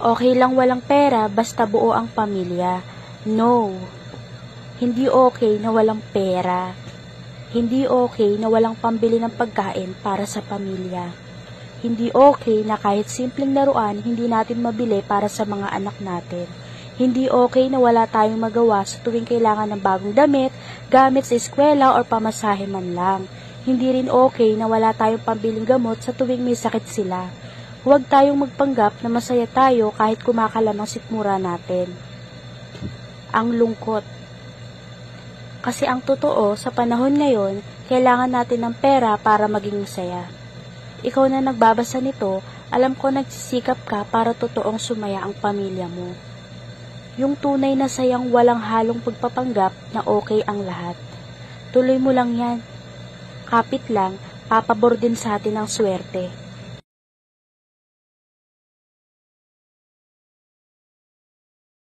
Okay lang walang pera basta buo ang pamilya. No. Hindi okay na walang pera. Hindi okay na walang pambili ng pagkain para sa pamilya. Hindi okay na kahit simpleng laruan hindi natin mabili para sa mga anak natin. Hindi okay na wala tayong magawa sa tuwing kailangan ng bagong damit, gamit sa eskwela o pamasahe man lang. Hindi rin okay na wala tayong pambiling gamot sa tuwing may sakit sila. Huwag tayong magpanggap na masaya tayo kahit kumakalam ang sikmura natin. Ang lungkot. Kasi ang totoo, sa panahon ngayon, kailangan natin ng pera para maging masaya. Ikaw na nagbabasa nito, alam ko nagsisikap ka para totoong sumaya ang pamilya mo. Yung tunay na sayang walang halong pagpapanggap na okay ang lahat. Tuloy mo lang yan. Kapit lang, papabor din sa atin ang swerte.